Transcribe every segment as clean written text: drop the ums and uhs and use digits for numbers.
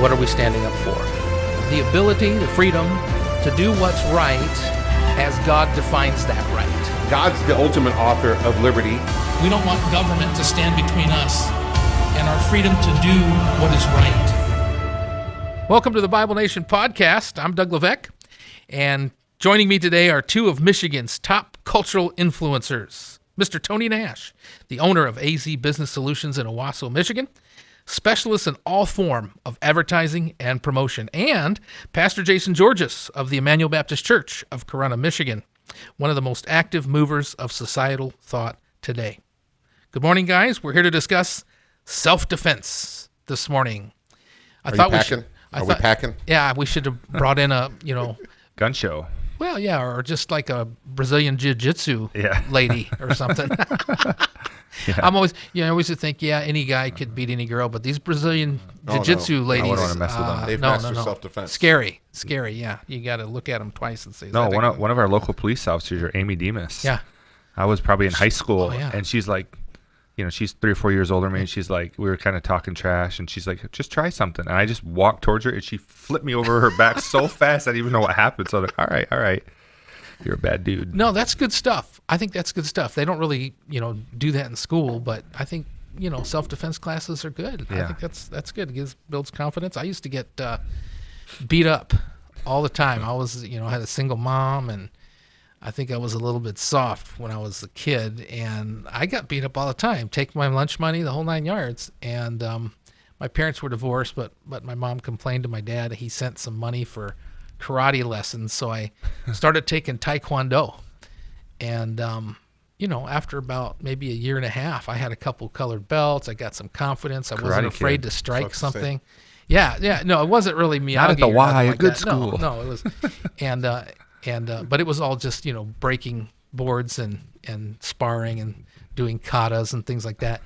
what are we standing up for? The ability, the freedom to do what's right as God defines that right. God's the ultimate author of liberty. We don't want government to stand between us and our freedom to do what is right. Welcome to the Bible Nation podcast. I'm Doug Levesque, and joining me today are two of Michigan's top cultural influencers. Mr. Tony Nash, the owner of AZ Business Solutions in Owasso, Michigan, specialist in all form of advertising and promotion, and Pastor Jason Georges of the Emmanuel Baptist Church of Corunna, Michigan, one of the most active movers of societal thought today. Good morning, guys. We're here to discuss self-defense this morning. Are we packing? Yeah, we should have brought in a, gun show. Well, yeah, or just like a Brazilian jiu-jitsu lady or something. Yeah. I always would think, any guy could beat any girl, but these Brazilian jiu-jitsu ladies, I wouldn't want to mess with them. They've mastered self-defense. Scary, yeah. You got to look at them twice and say, one of our local police officers, Amy Demas. Yeah. I was probably in high school, yeah. and she's like, she's 3 or 4 years older than me, and she's like, we were kind of talking trash, and she's like, just try something. And I just walked towards her, and she flipped me over her back so fast, I didn't even know what happened. So I was like, all right. You're a bad dude. No, that's good stuff. I think that's good stuff. They don't really, do that in school, but I think, self-defense classes are good. Yeah. I think that's good. It builds confidence. I used to get beat up all the time. I was, I had a single mom, and I think I was a little bit soft when I was a kid, and I got beat up all the time. Take my lunch money, the whole 9 yards. And my parents were divorced, but my mom complained to my dad. He sent some money for karate lessons, so I started taking Taekwondo. And after about maybe a year and a half, I had a couple colored belts. I got some confidence. I wasn't afraid to strike something. Yeah. No, it wasn't really Miyagi. Not at the Y, a good that. school. No, it was, but it was all just breaking boards and sparring and doing katas and things like that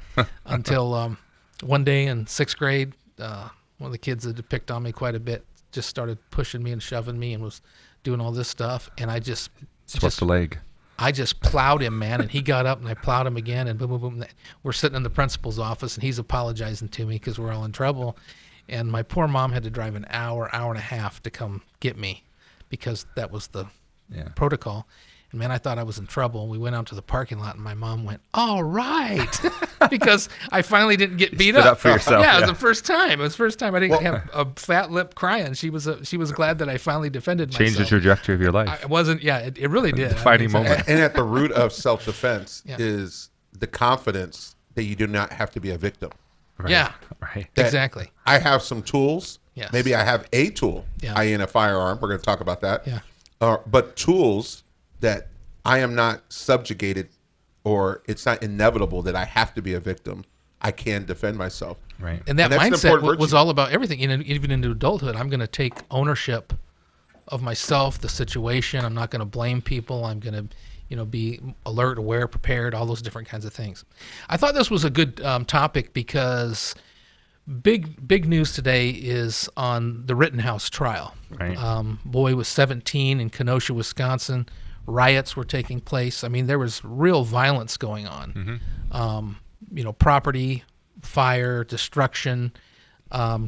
until one day in 6th grade, one of the kids that had picked on me quite a bit just started pushing me and shoving me and was doing all this stuff, and I just swept the leg. I just plowed him, man, and he got up and I plowed him again, and boom, boom, boom. We're sitting in the principal's office, and he's apologizing to me because we're all in trouble, and my poor mom had to drive an hour and a half to come get me because that was the protocol. And man, I thought I was in trouble. We went out to the parking lot, and my mom went, "All right," because I finally didn't get beat up for yourself. Yeah, it was the first time. It was the first time I didn't have a fat lip crying. She was glad that I finally defended myself. Changed the trajectory of your life. I wasn't. Yeah, it really did. The fighting moment. And at the root of self-defense is the confidence that you do not have to be a victim. Right. Yeah, right. Exactly. I have some tools. Yes. Maybe I have a tool, i.e. in a firearm. We're going to talk about that. Yeah. But tools that I am not subjugated, or it's not inevitable that I have to be a victim. I can defend myself. Right. And that mindset was all about everything. Even into adulthood, I'm going to take ownership of myself, the situation. I'm not going to blame people. I'm going to, be alert, aware, prepared, all those different kinds of things. I thought this was a good topic because big news today is on the Rittenhouse trial. Right. Boy was 17 in Kenosha, Wisconsin. Riots were taking place. I mean, there was real violence going on. Mm-hmm. Property, fire, destruction,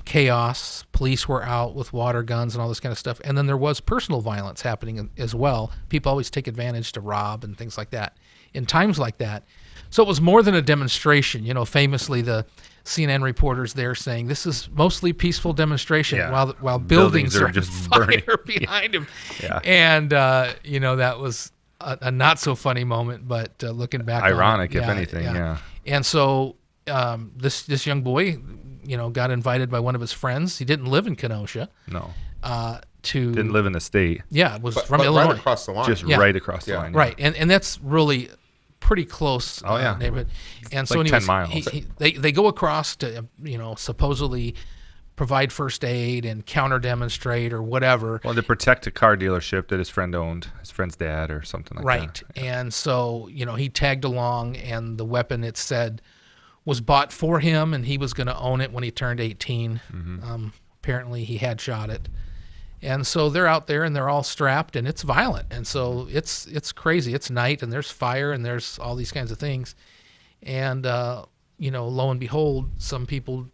chaos. Police were out with water guns and all this kind of stuff. And then there was personal violence happening as well. People always take advantage to rob and things like that in times like that. So it was more than a demonstration. Famously the CNN reporters there saying this is mostly peaceful demonstration while buildings are just fire behind him. Yeah. And, that was a not so funny moment, but looking back ironic, on it, if anything. Yeah. And so this young boy, got invited by one of his friends. He didn't live in Kenosha. No. Didn't live in the state. Yeah, it was from Illinois. Right across the line. Just right across the line. Right. And that's really pretty close neighborhood. And so like anyways, 10 miles. They go across to, supposedly provide first aid and counter demonstrate or whatever. Well, to protect a car dealership that his friend owned, his friend's dad or something like that. Right. And so, he tagged along, and the weapon, it said, was bought for him, and he was going to own it when he turned 18. Mm-hmm. Apparently he had shot it. And so they're out there and they're all strapped, and it's violent. And so it's crazy. It's night, and there's fire, and there's all these kinds of things. And, lo and behold, some people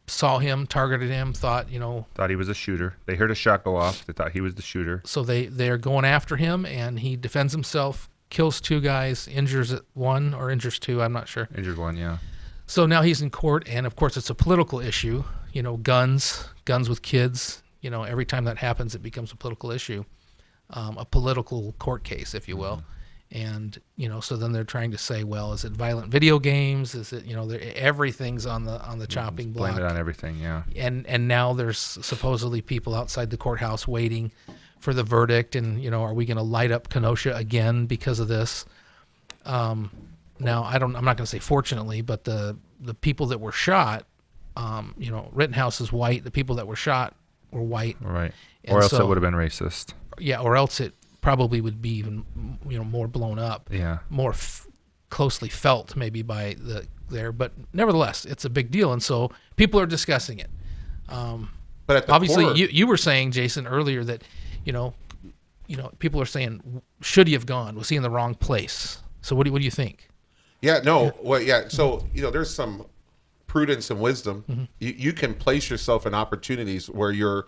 saw him, targeted him, thought, Thought he was a shooter. They heard a shot go off. They thought he was the shooter. so they're going after him, and he defends himself, kills 2 guys, injures 1 or injures 2, I'm not sure. Injured one, yeah. So now he's in court, and of course it's a political issue. Guns with kids. Every time that happens, it becomes a political issue, a political court case, if you will. And so then they're trying to say, well, is it violent video games? Is it everything's on the chopping block. Blame it on everything, yeah. And now there's supposedly people outside the courthouse waiting for the verdict, and are we going to light up Kenosha again because of this? Now I'm not going to say fortunately, but the people that were shot, Rittenhouse is white. The people that were shot were white, Right. And Or else so- it would have been racist. yeah, or else it probably would be even more blown up, Yeah. more closely felt maybe by there. But nevertheless, it's a big deal, and so people are discussing it. But at the Obviously, core, you were saying, Jason, earlier that people are saying, should he have gone? Was he in the wrong place? So what do you think? yeah, no, well, yeah. So there's some prudence and wisdom. Mm-hmm. You can place yourself in opportunities where your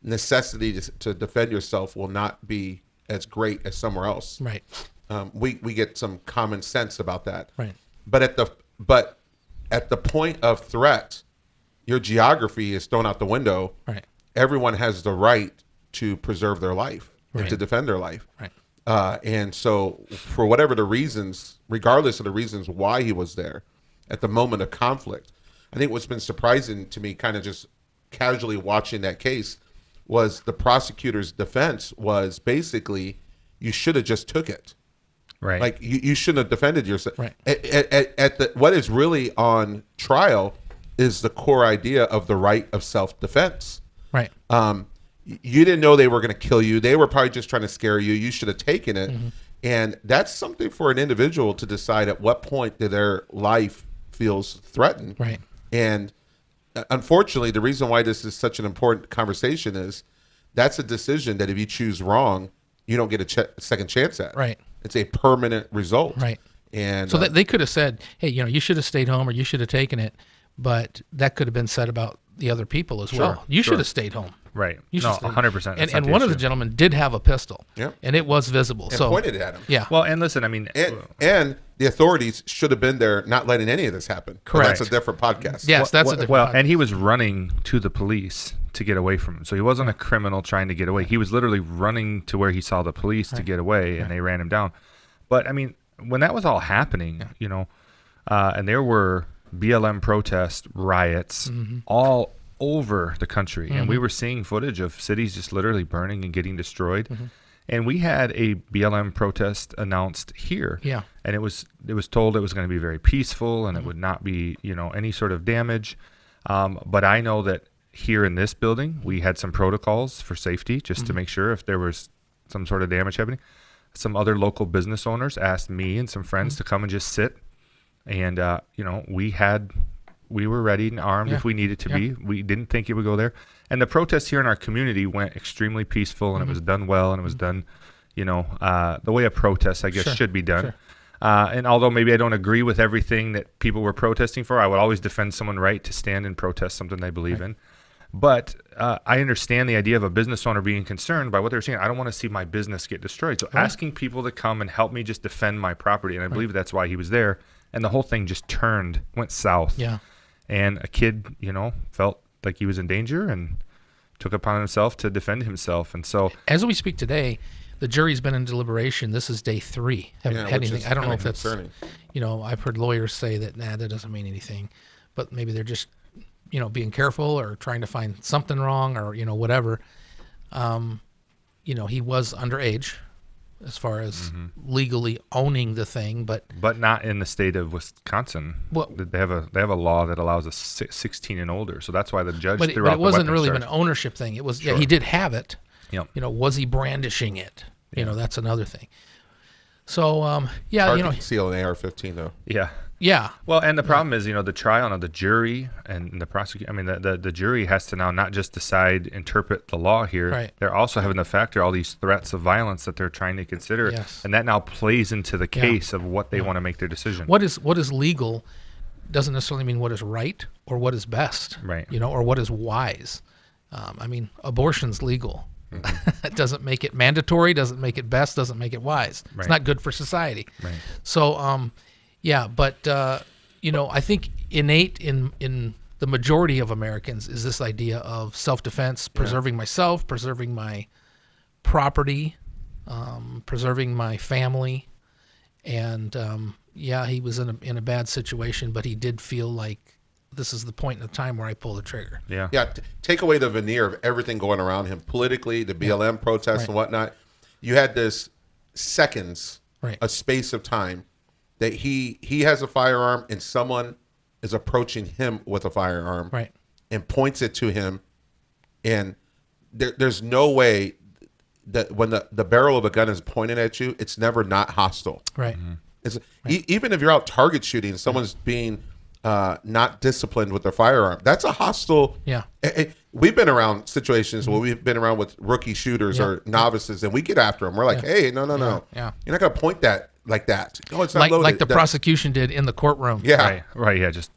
necessity to defend yourself will not be as great as somewhere else. Right. We get some common sense about that. Right. But at the point of threat, your geography is thrown out the window. Right. Everyone has the right to preserve their life and Right. to defend their life. Right. And so, for whatever the reasons, regardless of the reasons why he was there, at the moment of conflict, I think what's been surprising to me, kind of just casually watching that case, was the prosecutor's defense was basically, you should have just took it. Right. Like you shouldn't have defended yourself. Right. What is really on trial is the core idea of the right of self-defense. Right. You didn't know they were going to kill you. They were probably just trying to scare you. You should have taken it. Mm-hmm. And that's something for an individual to decide at what point their life feels threatened. Right. And unfortunately, the reason why this is such an important conversation is that's a decision that if you choose wrong, you don't get a second chance at. Right. It's a permanent result. Right. And So that they could have said, hey, you should have stayed home, or you should have taken it, but that could have been said about the other people as well. You should have stayed home. Right. You should No, stay home. 100%. And one of the gentlemen did have a pistol. Yep. And it was visible. and so pointed at him. yeah. Well, and listen, I mean, And the authorities should have been there, not letting any of this happen. But Correct. that's a different podcast. Yes, that's a different well, podcast. and he was running to the police to get away from him. So he wasn't a criminal trying to get away. He was literally running to where he saw the police to get away, and they ran him down. But I mean, when that was all happening, and there were BLM protest riots Mm-hmm. all over the country, and we were seeing footage of cities just literally burning and getting destroyed. Mm-hmm. And we had a BLM protest announced here. Yeah. And it was told it was going to be very peaceful and Mm-hmm. it would not be, any sort of damage. But I know that here in this building, we had some protocols for safety just Mm-hmm. to make sure if there was some sort of damage happening. Some other local business owners asked me and some friends Mm-hmm. to come and just sit. And, we were ready and armed Yeah. if we needed to Yeah. be. We didn't think it would go there. And the protests here in our community went extremely peaceful, and it was done well, and it was done, the way a protest, I guess, Sure. should be done. Sure. And although maybe I don't agree with everything that people were protesting for, I would always defend someone's right to stand and protest something they believe in. But I understand the idea of a business owner being concerned by what they're saying. I don't want to see my business get destroyed. So asking people to come and help me just defend my property, and I believe that's why he was there. And the whole thing just went south. Yeah. And a kid, felt like he was in danger and took upon himself to defend himself. And so, As we speak today, the jury's been in deliberation. This is day 3. Haven't Yeah, had which anything. is I don't know kinda if that's, concerning. I've heard lawyers say that, that doesn't mean anything. But maybe they're just, being careful or trying to find something wrong or, whatever. He was underage as far as legally owning the thing, but not in the state of Wisconsin. Well- They have a law that allows us 16 and older. So that's why the judge but threw it out the wasn't weapons really charge. an ownership thing. It was, he did have it. Yep. Was he brandishing it? That's another thing. So, Hard to conceal an AR-15 though. Yeah. yeah. Well, and the problem is, the trial and the jury and the prosecutor. I mean, the jury has to now not just interpret the law here. Right. They're also having to factor all these threats of violence that they're trying to consider, Yes. and that now plays into the case of what they want to make their decision. What is legal doesn't necessarily mean what is right or what is best, Right. or what is wise. I mean, abortion's legal. It doesn't make it mandatory, doesn't make it best, doesn't make it wise. Right. It's not good for society. Right. So, but I think innate in the majority of Americans is this idea of self-defense, preserving myself, preserving my property, preserving my family, and he was in a bad situation, but he did feel like this is the point in time where I pull the trigger. Yeah. Yeah, take away the veneer of everything going around him politically, the BLM protests and whatnot. You had this seconds, Right. a space of time that he has a firearm and someone is approaching him with a firearm, Right. and points it to him, and there's no way that when the barrel of a gun is pointed at you, it's never not hostile. Right. It's, even if you're out target shooting, someone's being not disciplined with their firearm, that's a hostile. Yeah. We've been around situations where we've been around with rookie shooters or novices, and we get after them. We're like, hey, no. Yeah. You're not going to point that like that. No, it's not Like loaded. like the prosecution did in the courtroom. Yeah. Right. Yeah. Just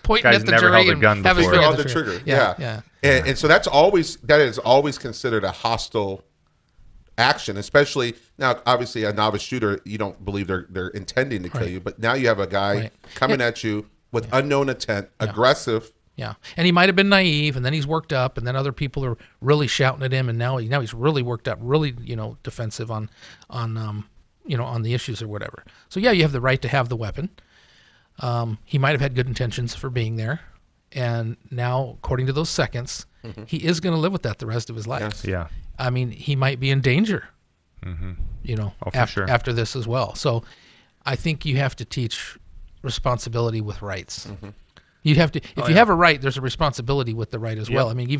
Pointing Guy's at the never jury held a and gun have his before. finger On at the trigger. Yeah. Yeah. And so that is always considered a hostile action, especially now. Obviously, a novice shooter, you don't believe they're intending to kill you, but now you have a guy Right. coming at you with unknown intent, aggressive. Yeah, and he might have been naive, and then he's worked up, and then other people are really shouting at him, and now he's really worked up, really defensive on the issues or whatever. So yeah, you have the right to have the weapon. He might have had good intentions for being there, and now according to those seconds, he is going to live with that the rest of his life. Yes. yeah. I mean, he might be in danger. For sure. After this as well. So I think you have to teach responsibility with rights. You'd have to, if you have a right, there's a responsibility with the right as well. I mean,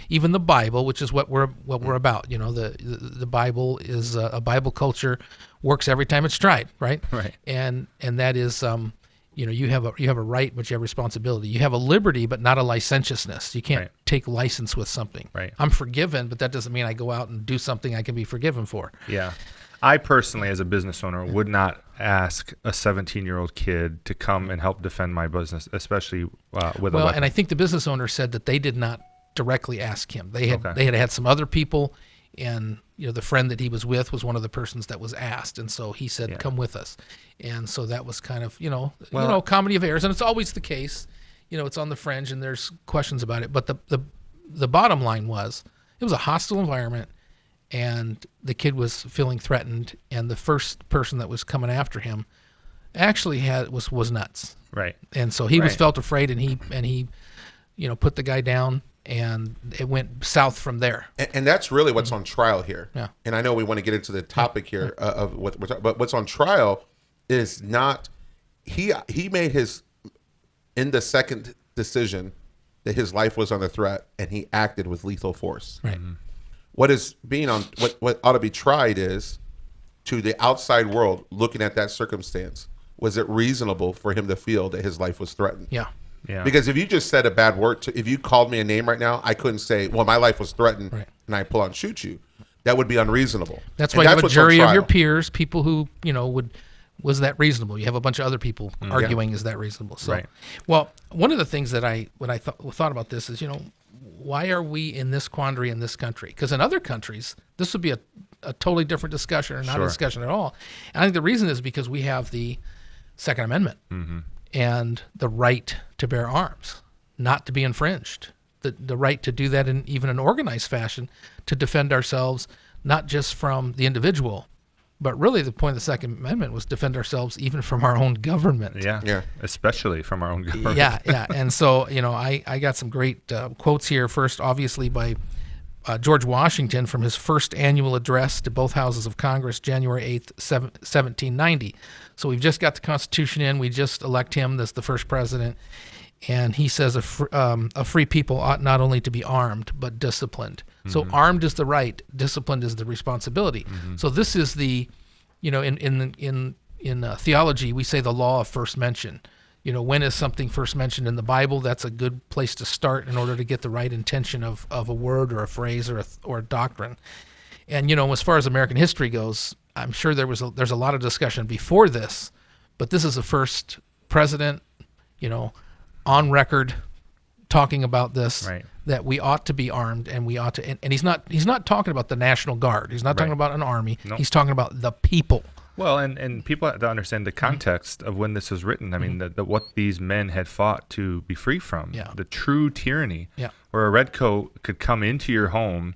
even the Bible, which is what we're about. The Bible is a Bible culture, works every time it's tried, right? Right. And that is, you have a right, but you have responsibility. You have a liberty, but not a licentiousness. You can't Right. take license with something. Right. I'm forgiven, but that doesn't mean I go out and do something I can be forgiven for. Yeah. I personally, as a business owner, would not ask a 17-year-old kid to come and help defend my business, especially with a Well, weapon. and I think the business owner said that they did not directly ask him. They had some other people, and the friend that he was with was one of the persons that was asked, and so he said, "Come with us." And so that was kind of comedy of errors, and it's always the case. It's on the fringe, and there's questions about it. But the bottom line was, it was a hostile environment, and the kid was feeling threatened, and the first person that was coming after him actually was nuts. Right. And so he was Right. felt afraid, and he put the guy down, and it went south from there. And that's really what's on trial here. Yeah. And I know we want to get into the topic here of what we're talking, but what's on trial is not he made his in the second decision that his life was under threat, and he acted with lethal force. Right. What is being on what ought to be tried is, to the outside world looking at that circumstance, was it reasonable for him to feel that his life was threatened? Yeah. Yeah. Because if you just said a bad word, if you called me a name right now, I couldn't say, well, my life was threatened, Right. and I pull out and shoot you. That would be unreasonable. That's And why you have a what's on jury of your trial. peers, people who was that reasonable? You have a bunch of other people arguing, is that reasonable? So, Right. well, one of the things that when I thought about this is, why are we in this quandary in this country? Because in other countries, this would be a totally different discussion, or not a Sure. discussion at all. And I think the reason is because we have the Second Amendment and the right to bear arms, not to be infringed. The right to do that in even an organized fashion, to defend ourselves, not just from the individual, but really the point of the Second Amendment was defend ourselves even from our own government. Yeah. Especially from our own government. Yeah. And so, I got some great quotes here. First, obviously, by George Washington from his first annual address to both houses of Congress, January 8th, 1790. So we've just got the Constitution in. We just elect him as the first president. And he says a free people ought not only to be armed, but disciplined. So armed is the right, disciplined is the responsibility. So this is the, in theology, we say the law of first mention. When is something first mentioned in the Bible? That's a good place to start in order to get the right intention of a word or a phrase or a doctrine. And, as far as American history goes, I'm sure there's a lot of discussion before this, but this is the first president, on record talking about this, Right. that we ought to be armed and we ought to, and he's not talking about the National Guard. He's not talking Right. about an army. Nope. He's talking about the people. Well, and people have to understand the context of when this was written. I mean, what these men had fought to be free from. Yeah. The true tyranny. Yeah. Where a redcoat could come into your home,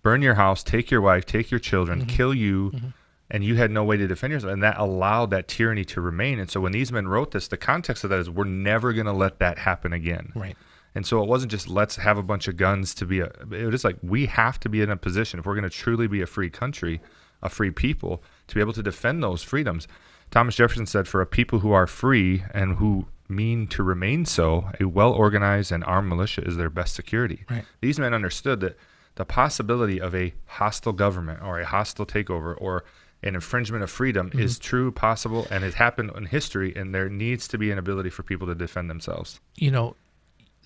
burn your house, take your wife, take your children, kill you, and you had no way to defend yourself. And that allowed that tyranny to remain. And so when these men wrote this, the context of that is we're never going to let that happen again. Right. And so it wasn't just let's have a bunch of guns to be it was just like we have to be in a position, if we're going to truly be a free country, a free people, to be able to defend those freedoms. Thomas Jefferson said, for a people who are free and who mean to remain so, a well-organized and armed militia is their best security. Right. These men understood that the possibility of a hostile government or a hostile takeover or an infringement of freedom is true, possible, and has happened in history, and there needs to be an ability for people to defend themselves.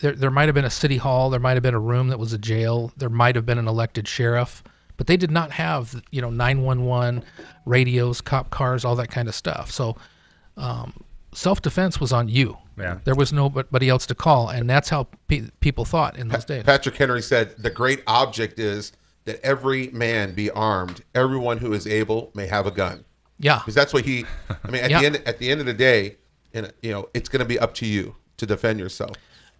There might have been a city hall, there might have been a room that was a jail, there might have been an elected sheriff, but they did not have 911 radios, cop cars, all that kind of stuff. So self-defense was on you. Yeah. There was nobody else to call, and that's how people thought in those days. Patrick Henry said the great object is that every man be armed. Everyone who is able may have a gun. Yeah. Because that's what he. I mean, at the end of the day, it's going to be up to you to defend yourself.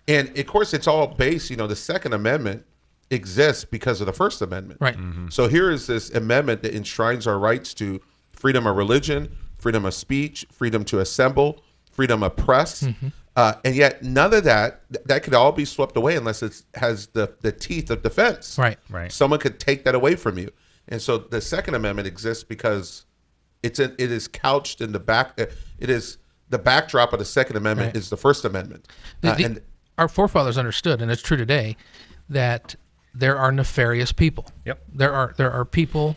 And of course, it's all based. The Second Amendment exists because of the First Amendment. Right. So here is this amendment that enshrines our rights to freedom of religion, freedom of speech, freedom to assemble, freedom of press, and yet none of that could all be swept away unless it has the teeth of defense. Right. Right. Someone could take that away from you, and so the Second Amendment exists because it is couched in the back. It is the backdrop of the Second Amendment Right. is the First Amendment, and Our forefathers understood, and it's true today, that there are nefarious people. Yep. There are people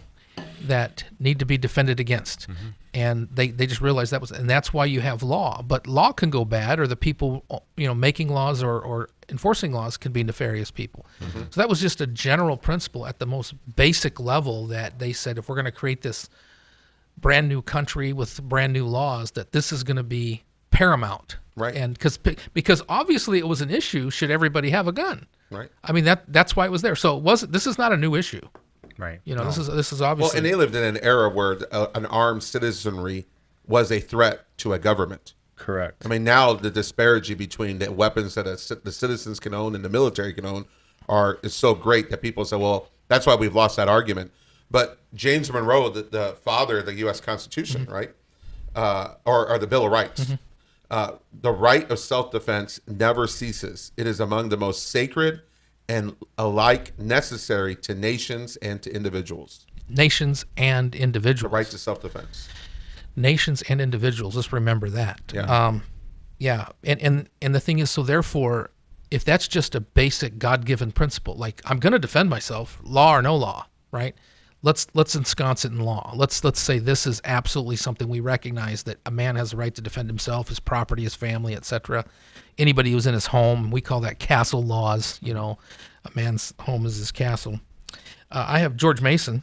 that need to be defended against. And they just realized and that's why you have law. But law can go bad, or the people making laws or enforcing laws can be nefarious people. So that was just a general principle at the most basic level, that they said, if we're going to create this brand new country with brand new laws, that this is going to be paramount. Right. And because obviously it was an issue, should everybody have a gun? right. I mean, that's why it was there. So this is not a new issue. Right. This is Well, obviously. and they lived in an era where an armed citizenry was a threat to a government. Correct. I mean, now the disparity between the weapons that the citizens can own and the military can own is so great that people say, well, that's why we've lost that argument. But James Monroe, the father of the U.S. Constitution, right, or the Bill of Rights, the right of self-defense never ceases. It is among the most sacred and alike necessary to nations and to individuals. Nations and The individuals. right to self-defense. Nations and individuals. Let's remember that. Yeah. Yeah. And the thing is, so therefore, if that's just a basic God-given principle, like I'm going to defend myself, law or no law, right? Let's ensconce it in law. Let's say this is absolutely something we recognize, that a man has the right to defend himself, his property, his family, etc. Anybody who's in his home, we call that castle laws. A man's home is his castle. I have George Mason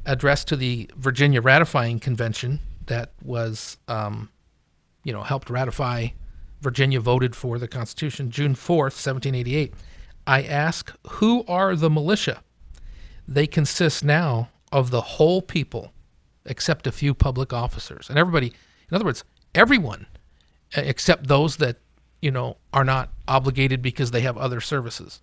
address to the Virginia Ratifying Convention that was, helped ratify. Virginia voted for the Constitution June 4th, 1788. I ask, who are the militia? They consist now of the whole people, except a few public officers. And everybody, in other words, everyone, except those that, are not obligated because they have other services.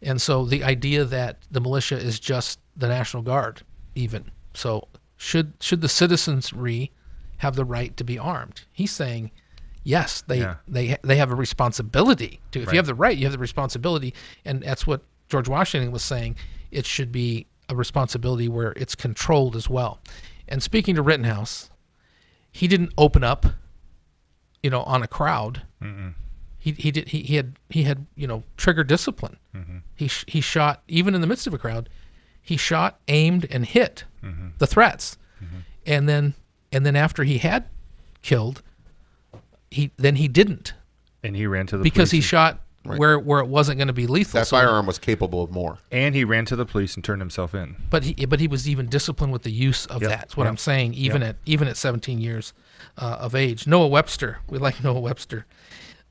And so the idea that the militia is just the National Guard, even. So should the citizenry have the right to be armed? He's saying, yes, they have a responsibility to. If Right. you have the right, you have the responsibility. And that's what George Washington was saying. It should be a responsibility where it's controlled as well. And speaking to Rittenhouse, he didn't open up, on a crowd. Mm-mm. He had trigger discipline. Mm-hmm. He shot, even in the midst of a crowd, he shot, aimed, and hit the threats. And then after he had killed, he didn't, And he ran to the because he police shot Right. where it wasn't going to be lethal. That So- firearm was capable of more. and he ran to the police and turned himself in. But he was even disciplined with the use of Yep, that. That's what yep, I'm saying. Even at 17 years of age. Noah Webster, we like Noah Webster.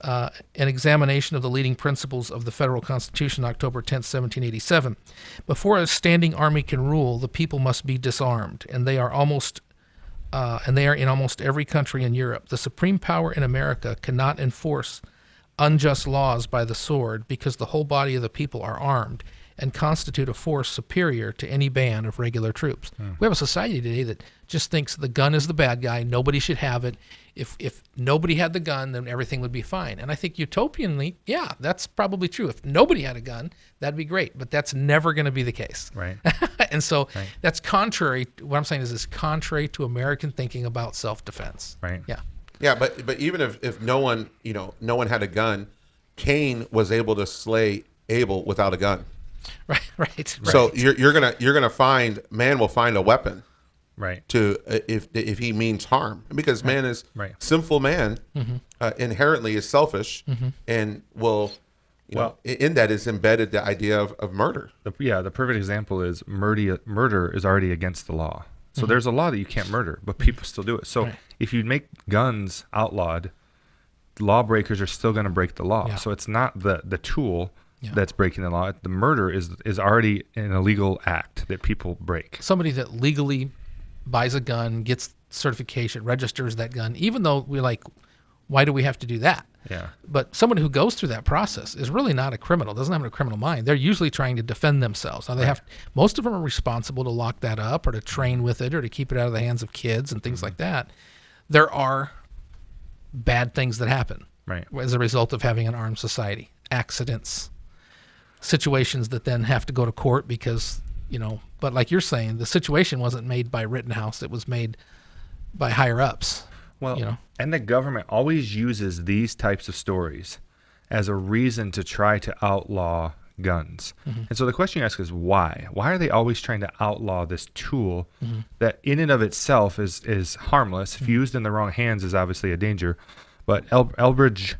an examination of the leading principles of the federal Constitution, October 10th, 1787. Before a standing army can rule, the people must be disarmed, and they are in almost every country in Europe. The supreme power in America cannot enforce unjust laws by the sword because the whole body of the people are armed and constitute a force superior to any band of regular troops. We have a society today that just thinks the gun is the bad guy. Nobody should have it. If nobody had the gun, then everything would be fine. And I think utopianly, yeah, that's probably true. If nobody had a gun, that'd be great. But that's never going to be the case. Right. And so that's contrary. What I'm saying is it's contrary to American thinking about self-defense. Right. Yeah. Yeah, but even if no one had a gun, Cain was able to slay Abel without a gun. Right. So you're gonna find man will find a weapon Right. to if he means harm, because man is sinful. Man inherently is selfish and will in that is embedded the idea of murder. The perfect example is murder is already against the law. So there's a law that you can't murder, but people still do it. So if you make guns outlawed, lawbreakers are still going to break the law. Yeah. So it's not the tool that's breaking the law. The murder is already an illegal act that people break. Somebody that legally buys a gun, gets certification, registers that gun, even though we're like, why do we have to do that? Yeah. But someone who goes through that process is really not a criminal, doesn't have a criminal mind. They're usually trying to defend themselves. Now they have, most of them are responsible to lock that up or to train with it or to keep it out of the hands of kids and things like that. There are bad things that happen as a result of having an armed society. Accidents, situations that then have to go to court because, but like you're saying, the situation wasn't made by Rittenhouse. It was made by higher ups. Well, and the government always uses these types of stories as a reason to try to outlaw guns. And so the question you ask is why? Why are they always trying to outlaw this tool that in and of itself is harmless? If used in the wrong hands is obviously a danger. But Elbridge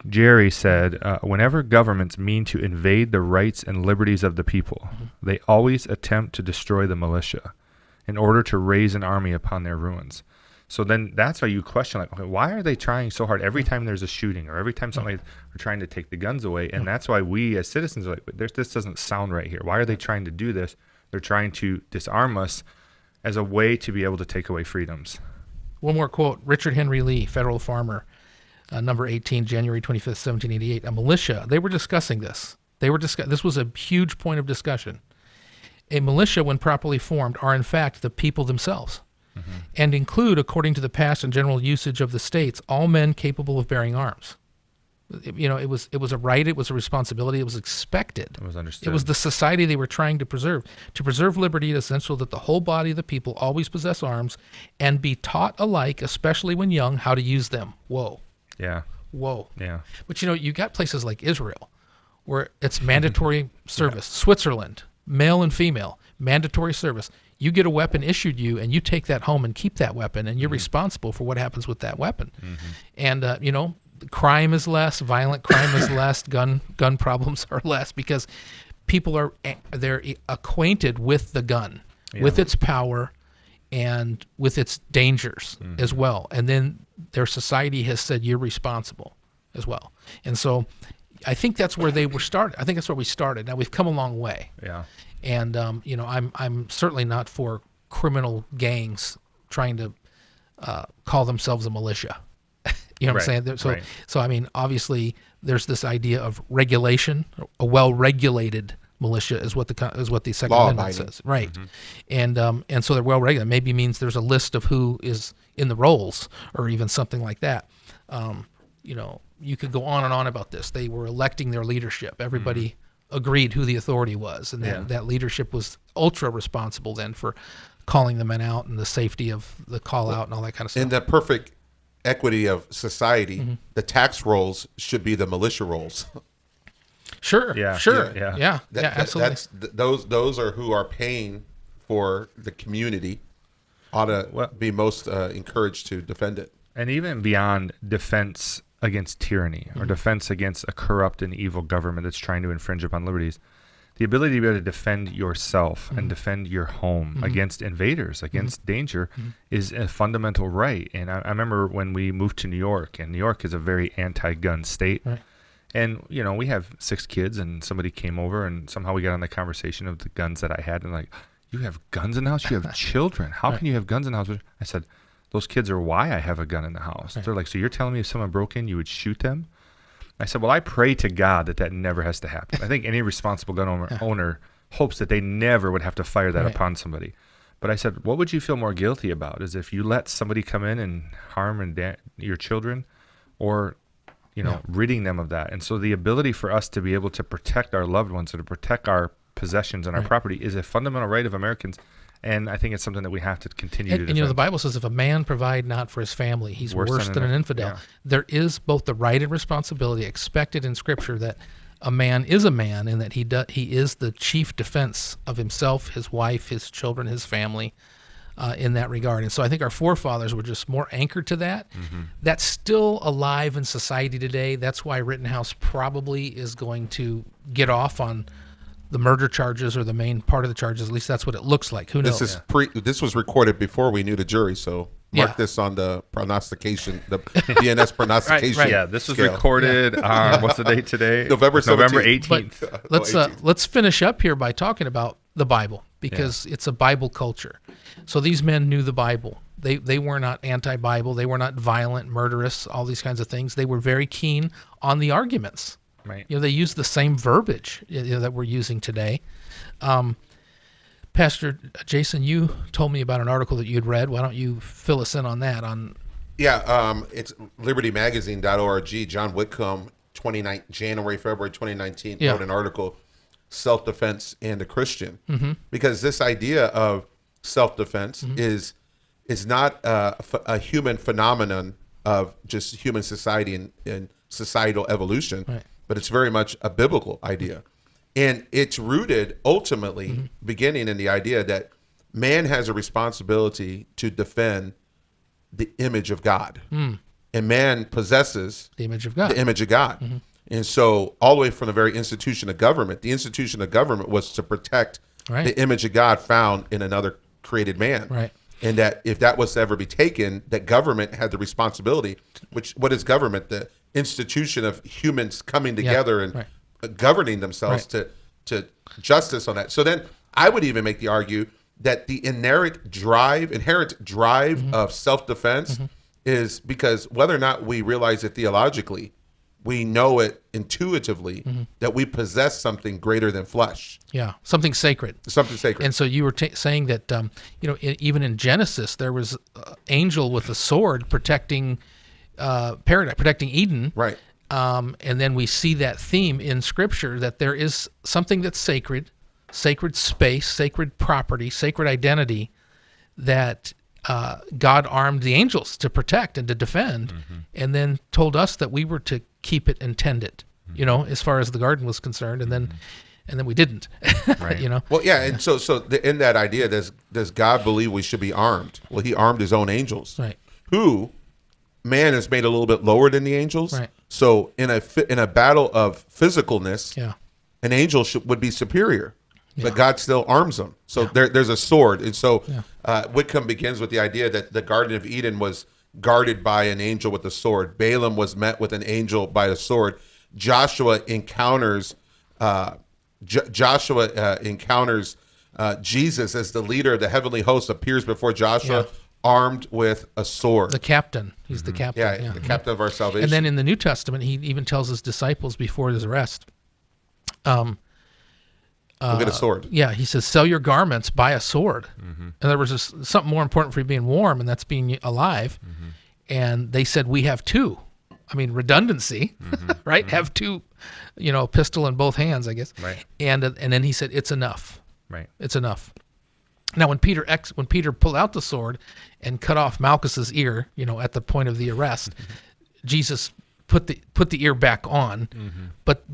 Gerry said, whenever governments mean to invade the rights and liberties of the people, they always attempt to destroy the militia in order to raise an army upon their ruins. So then that's why you question, like, okay, why are they trying so hard every time there's a shooting or every time something they're trying to take the guns away? And that's why we as citizens are like, this doesn't sound right here. Why are they trying to do this? They're trying to disarm us as a way to be able to take away freedoms. One more quote, Richard Henry Lee, federal farmer, number 18, January 25th, 1788. A militia, they were discussing this. This was a huge point of discussion. A militia, when properly formed, are in fact the people themselves. And include, according to the past and general usage of the states, all men capable of bearing arms. It was a right, it was a responsibility, it was expected. It was understood. It was the society they were trying to preserve. To preserve liberty, it is essential that the whole body of the people always possess arms and be taught alike, especially when young, how to use them. Whoa. Yeah. Whoa. Yeah. But you got places like Israel where it's mandatory service. Switzerland, male and female, mandatory service. You get a weapon issued you, and you take that home and keep that weapon, and you're responsible for what happens with that weapon. And crime is less, violent crime is less, gun problems are less because people they're acquainted with the gun, with its power, and with its dangers as well. And then their society has said you're responsible as well. And so I think that's where they were started. I think that's where we started. Now we've come a long way. Yeah. And I'm certainly not for criminal gangs trying to call themselves a militia. You know what I'm saying? So I mean, obviously, there's this idea of regulation. A well-regulated militia is what the Second Amendment says, right? And so they're well-regulated. Maybe means there's a list of who is in the roles, or even something like that. You could go on and on about this. They were electing their leadership. Everybody agreed who the authority was, and that leadership was ultra responsible then for calling the men out and the safety of the call out and all that kind of stuff. In the perfect equity of society, the tax rolls should be the militia rolls. Sure. Yeah. Absolutely. Those are who are paying for the community ought to be most encouraged to defend it. And even beyond defense against tyranny or defense against a corrupt and evil government that's trying to infringe upon liberties, the ability to be able to defend yourself and defend your home against invaders, against danger, is a fundamental right. And I remember when we moved to New York, and New York is a very anti-gun state. Right. And, we have 6 kids, and somebody came over, and somehow we got on the conversation of the guns that I had, and like, you have guns in the house? You have children. How can you have guns in the house? I said, those kids are why I have a gun in the house. They're like, so you're telling me if someone broke in, you would shoot them? I said, well, I pray to God that never has to happen. I think any responsible gun owner hopes that they never would have to fire that upon somebody. But I said, what would you feel more guilty about? Is if you let somebody come in and harm your children, or ridding them of that? And so the ability for us to be able to protect our loved ones and to protect our possessions and our property is a fundamental right of Americans. And I think it's something that we have to continue to defend. And the Bible says if a man provide not for his family, he's worse than an infidel. Yeah. There is both the right and responsibility expected in Scripture that a man is a man, and that he is the chief defense of himself, his wife, his children, his family, in that regard. And so I think our forefathers were just more anchored to that. That's still alive in society today. That's why Rittenhouse probably is going to get off on the murder charges, or the main part of the charges. At least that's what it looks like. Who knows? This was recorded before we knew the jury, so mark this on the prognostication, the DNS prognostication. Right. Yeah, this was recorded. What's the date today? November 18th. But let's finish up here by talking about the Bible, because it's a Bible culture. So these men knew the Bible. They were not anti-Bible. They were not violent, murderous, all these kinds of things. They were very keen on the arguments. Right. They use the same verbiage that we're using today. Pastor Jason, you told me about an article that you'd read. Why don't you fill us in on that? It's libertymagazine.org. John Whitcomb, February 2019, wrote an article, Self-Defense and a Christian. Because this idea of self-defense is not a human phenomenon of just human society and societal evolution. Right. But it's very much a biblical idea. And it's rooted ultimately beginning in the idea that man has a responsibility to defend the image of God. And man possesses the image of God. And so all the way from the very institution of government, the institution of government was to protect the image of God found in another created man. Right. And that if that was to ever be taken, that government had the responsibility, what is government? The institution of humans coming together and governing themselves to justice on that. So then I would even make the argue that the inherent drive of self-defense is because whether or not we realize it theologically, we know it intuitively that we possess something greater than flesh. Yeah, something sacred. Something sacred. And so you were saying that, even in Genesis, there was an angel with a sword protecting paradise, protecting Eden. Right. And then we see that theme in Scripture, that there is something that's sacred space, sacred property, sacred identity that God armed the angels to protect and to defend, and then told us that we were to keep it and tend it, as far as the garden was concerned, and then we didn't. Right. Well, yeah, and so in that idea, does God believe we should be armed? Well, he armed his own angels. Right. Who man is made a little bit lower than the angels. Right. So in a battle of physicalness, an angel would be superior. But God still arms them. So there's a sword. And so Whitcomb begins with the idea that the Garden of Eden was guarded by an angel with a sword. Balaam was met with an angel by a sword. Joshua encounters Jesus as the leader of the heavenly host, appears before Joshua armed with a sword. The captain. He's the captain. The captain of our salvation. And then in the New Testament, he even tells his disciples before his arrest, Go get a sword. Yeah, he says, sell your garments, buy a sword. In other words, there's something more important for you being warm, and that's being alive. And they said, we have two. I mean, redundancy, right? Have two, pistol in both hands, I guess. Right. And then he said, it's enough. Right. It's enough. Now, when Peter pulled out the sword and cut off Malchus's ear, at the point of the arrest, Jesus put the ear back on. But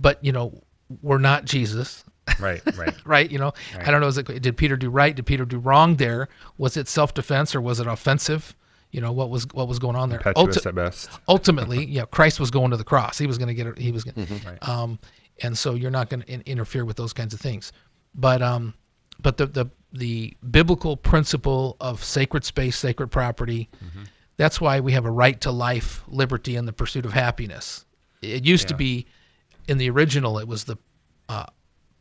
we're not Jesus. Right. Right. I don't know. Did Peter do right? Did Peter do wrong there? Was it self-defense or was it offensive? What was going on there? Impetuous at best. Ultimately, Christ was going to the cross. He was going to get it. He was going. and so you're not going to interfere with those kinds of things. But the biblical principle of sacred space, sacred property, that's why we have a right to life, liberty, and the pursuit of happiness. It used to be, in the original, it was the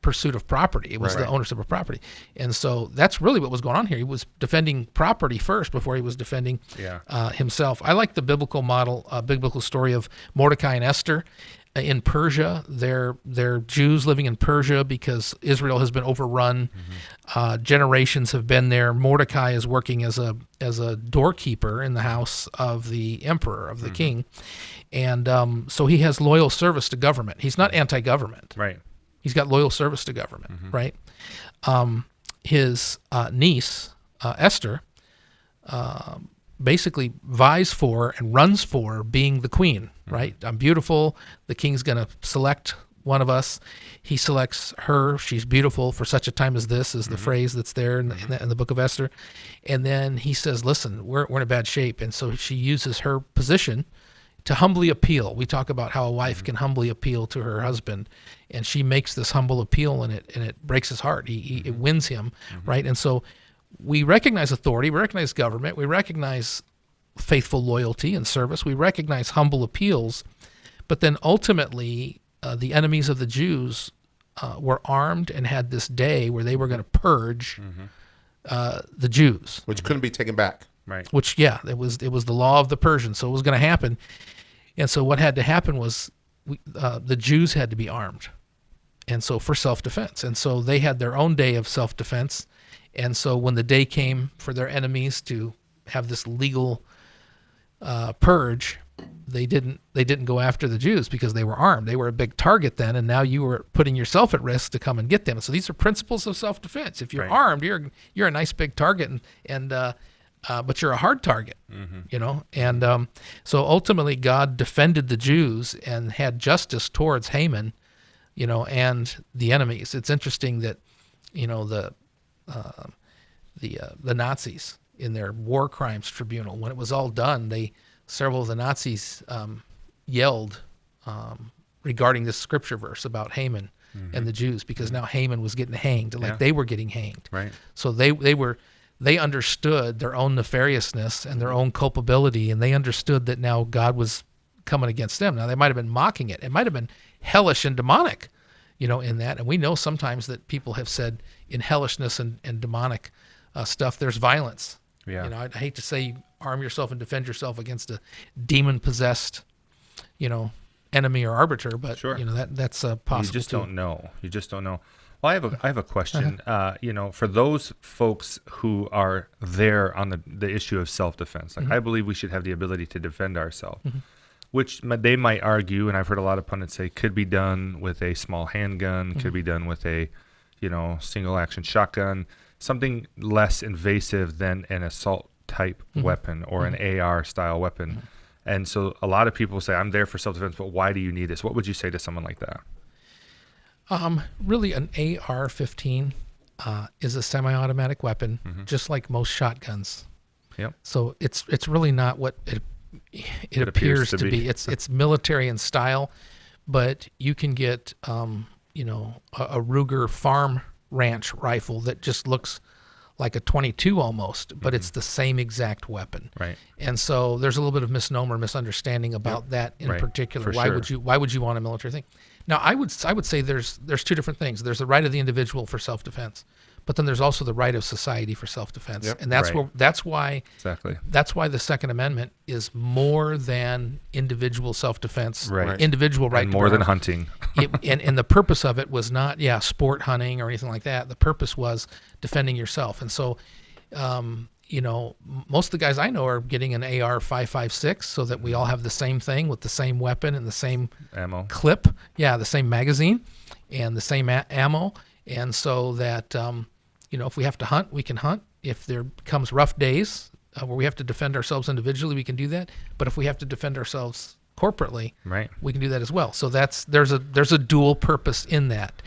pursuit of property. It was the ownership of property. And so that's really what was going on here. He was defending property first before he was defending himself. I like the biblical model, biblical story of Mordecai and Esther. In Persia, they're Jews living in Persia because Israel has been overrun. Generations have been there. Mordecai is working as a doorkeeper in the house of the emperor, of the king, and so he has loyal service to government. He's not anti-government. Right. He's got loyal service to government. Right. His niece Esther basically vies for and runs for being the queen, right? I'm beautiful. The king's going to select one of us. He selects her. She's beautiful for such a time as this, is the phrase that's there in the book of Esther. And then he says, listen, we're in a bad shape. And so she uses her position to humbly appeal. We talk about how a wife can humbly appeal to her husband, and she makes this humble appeal, and it breaks his heart. It wins him, right? And so we recognize authority, we recognize government, we recognize faithful loyalty and service, we recognize humble appeals, but then ultimately the enemies of the Jews were armed and had this day where they were going to purge the Jews. Which couldn't be taken back. Right. Which, it was the law of the Persians, so it was going to happen. And so what had to happen was the Jews had to be armed, and so for self-defense. And so they had their own day of self-defense. And so when the day came for their enemies to have this legal purge, they didn't go after the Jews because they were armed. They were a big target then, and now you were putting yourself at risk to come and get them. So these are principles of self-defense. If you're armed, you're a nice big target, but you're a hard target, And so ultimately, God defended the Jews and had justice towards Haman, and the enemies. It's interesting that, the Nazis in their war crimes tribunal, when it was all done, several of the Nazis yelled regarding this scripture verse about Haman and the Jews, because now Haman was getting hanged, like they were getting hanged. Right. So they understood their own nefariousness and their own culpability, and they understood that now God was coming against them. Now they might have been mocking it. It might have been hellish and demonic, in that. And we know sometimes that people have said in hellishness and demonic stuff, there's violence. I hate to say arm yourself and defend yourself against a demon-possessed, enemy or arbiter, but that's possible. You just don't know. Well, I have a question. For those folks who are there on the issue of self-defense, I believe we should have the ability to defend ourselves, which they might argue, and I've heard a lot of pundits say, could be done with a small handgun, could be done with a, single-action shotgun, something less invasive than an assault-type weapon or an AR-style weapon. And so a lot of people say, I'm there for self-defense, but why do you need this? What would you say to someone like that? Really, an AR-15 is a semi-automatic weapon, just like most shotguns. Yep. So it's really not what it appears to be. It's military in style, but you can get a Ruger farm ranch rifle that just looks like a 22 almost, but it's the same exact weapon. Right. And so there's a little bit of misunderstanding about that in particular. Why would you want a military thing? Now, I would say there's two different things. There's the right of the individual for self-defense, but then there's also the right of society for self-defense. Yep. And that's why the Second Amendment is more than individual self-defense, individual right and to more than arm. hunting. and the purpose of it was not sport hunting or anything like that. The purpose was defending yourself. And so most of the guys I know are getting an AR-556 so that we all have the same thing with the same weapon and the same ammo clip, the same magazine and the same ammo, and so that if we have to hunt, we can hunt. If there comes rough days where we have to defend ourselves individually, we can do that. But if we have to defend ourselves corporately, we can do that as well. So there's a dual purpose in that.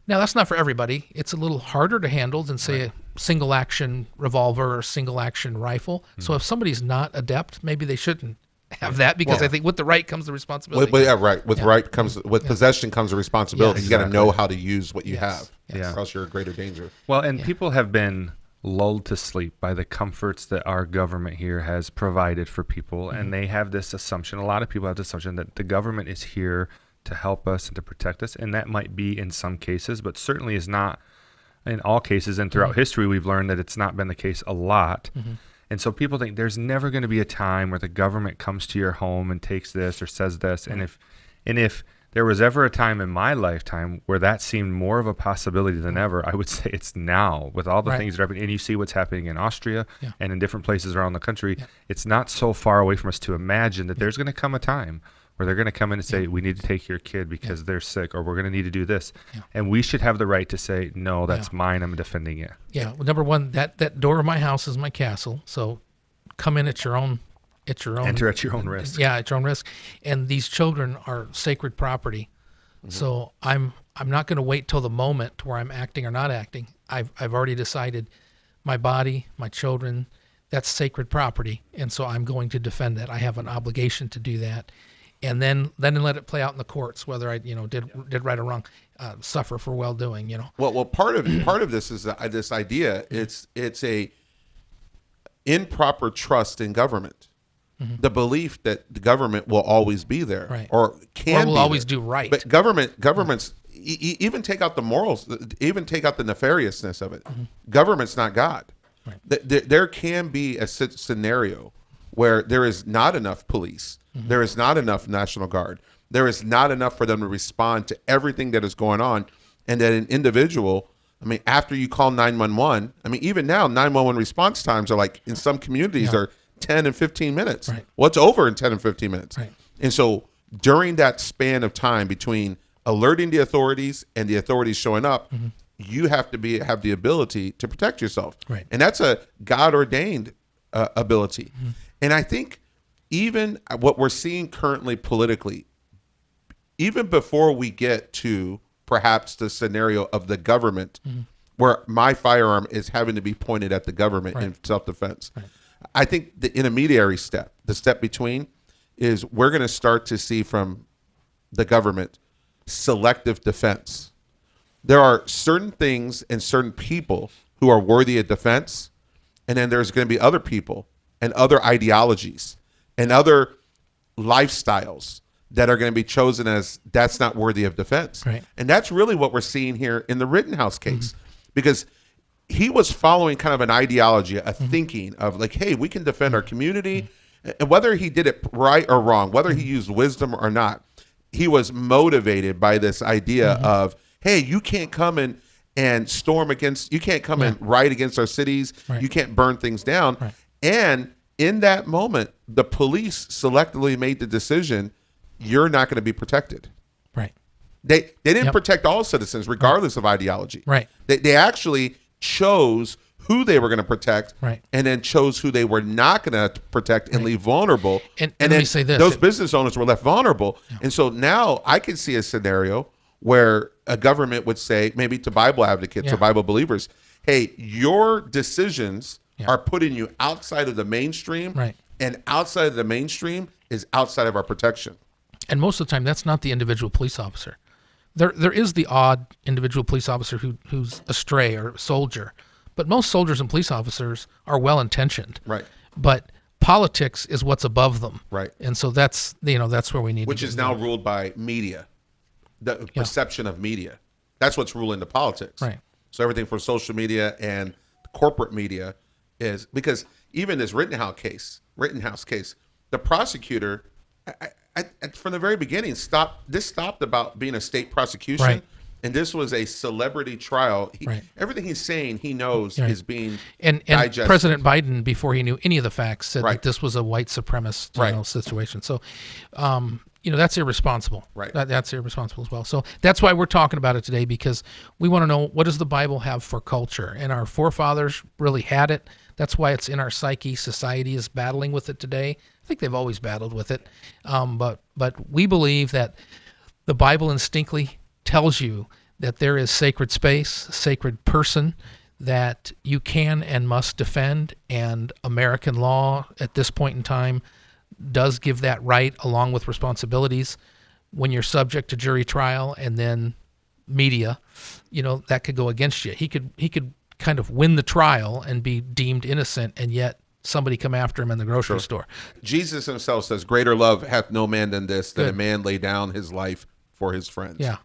Now, that's not for everybody. It's a little harder to handle than, say, a single-action revolver or single-action rifle. So if somebody's not adept, maybe they shouldn't have that, because Well, I think with the right comes the responsibility. right. With right comes with possession comes the responsibility. Yes. You got to Exactly. know how to use what you Yes. have, Yes. or else you're in greater danger. Well, and people have been lulled to sleep by the comforts that our government here has provided for people, and they have this assumption. A lot of people have this assumption that the government is here to help us and to protect us, and that might be in some cases, but certainly is not in all cases. And throughout history, we've learned that it's not been the case a lot. And so people think there's never going to be a time where the government comes to your home and takes this or says this. And if there was ever a time in my lifetime where that seemed more of a possibility than ever, I would say it's now, with all the things that are happening. And you see what's happening in Austria and in different places around the country. It's not so far away from us to imagine that there's going to come a time where they're going to come in and say, we need to take your kid because they're sick, or we're going to need to do this. And we should have the right to say, no, that's mine. I'm defending it. Yeah. Well, number one, that door of my house is my castle. So come in at your own. Enter at your own risk. Yeah, at your own risk. And these children are sacred property. So I'm not going to wait till the moment where I'm acting or not acting. I've already decided my body, my children, that's sacred property, and so I'm going to defend that. I have an obligation to do that. And then let it play out in the courts, whether I did right or wrong, suffer for well doing. Well, part of this is this idea. It's a improper trust in government. The belief that the government will always be there, Right. or can will be always there. do right. But governments even take out the morals, even take out the nefariousness of it. Government's not God. Right. There can be a scenario where there is not enough police, there is not enough National Guard, there is not enough for them to respond to everything that is going on, and that an individual, after you call 911, even now 911 response times are like, in some communities are 10 and 15 minutes. Right. What's over in 10 and 15 minutes? Right. And so during that span of time between alerting the authorities and the authorities showing up, you have to have the ability to protect yourself. Right. And that's a God ordained ability. And I think even what we're seeing currently politically, even before we get to perhaps the scenario of the government, where my firearm is having to be pointed at the government in self-defense, I think the intermediary step, the step between, is we're going to start to see from the government selective defense. There are certain things and certain people who are worthy of defense, and then there's going to be other people and other ideologies and other lifestyles that are going to be chosen as that's not worthy of defense. Right. And that's really what we're seeing here in the Rittenhouse case, because he was following kind of an ideology, a thinking of like, hey, we can defend our community. And whether he did it right or wrong, whether he used wisdom or not, he was motivated by this idea of, hey, you can't come and storm against, you can't come and riot against our cities. Right. You can't burn things down. Right. And in that moment, the police selectively made the decision, you're not going to be protected. Right. They didn't protect all citizens regardless of ideology. Right. They actually chose who they were going to protect, Right. and then chose who they were not going to protect and leave vulnerable. And then let me say this. those business owners were left vulnerable. And so now I can see a scenario where a government would say, maybe to Bible advocates or Bible believers, hey, your decisions are putting you outside of the mainstream, Right. and outside of the mainstream is outside of our protection. And most of the time, that's not the individual police officer. There is the odd individual police officer who's astray or soldier, but most soldiers and police officers are well intentioned. Right. But politics is what's above them. Right. And so that's where we need. Which to is get now going. ruled by media, the perception of media. That's what's ruling the politics. Right. So everything from social media and corporate media is, because even this Rittenhouse case, the prosecutor, from the very beginning, stopped about being a state prosecution. Right. And this was a celebrity trial. Right. Everything he's saying, he knows Right. is being And digested. President Biden, before he knew any of the facts, said Right. that this was a white supremacist Right. situation. So, that's irresponsible. Right. That's irresponsible as well. So that's why we're talking about it today, because we want to know, what does the Bible have for culture? And our forefathers really had it. That's why it's in our psyche. Society is battling with it today. I think they've always battled with it. But we believe that the Bible instinctively tells you that there is sacred space, sacred person that you can and must defend, and American law at this point in time does give that right along with responsibilities when you're subject to jury trial and then media, that could go against you. He could kind of win the trial and be deemed innocent, and yet somebody come after him in the grocery store. Jesus himself says, greater love hath no man than this, that a man lay down his life for his friends. Yeah.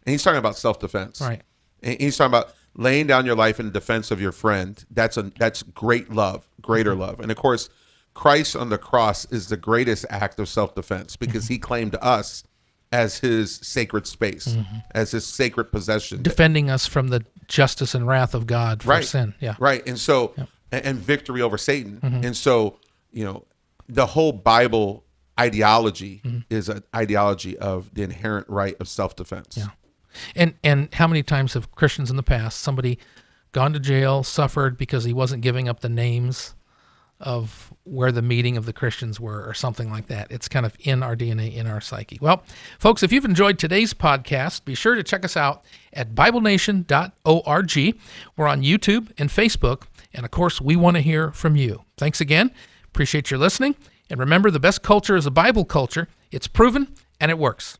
And he's talking about self-defense. Right. And he's talking about laying down your life in defense of your friend. That's great love, greater love. And of course, Christ on the cross is the greatest act of self-defense because he claimed us as his sacred space, as his sacred possession. Defending us from the justice and wrath of God for sin. Yeah. Right. And so, and victory over Satan. And so, the whole Bible ideology is an ideology of the inherent right of self-defense. Yeah. And how many times have Christians in the past, somebody gone to jail, suffered because he wasn't giving up the names of where the meeting of the Christians were or something like that? It's kind of in our DNA, in our psyche. Well, folks, if you've enjoyed today's podcast, be sure to check us out at BibleNation.org. We're on YouTube and Facebook. And of course, we want to hear from you. Thanks again. Appreciate your listening. And remember, the best culture is a Bible culture. It's proven and it works.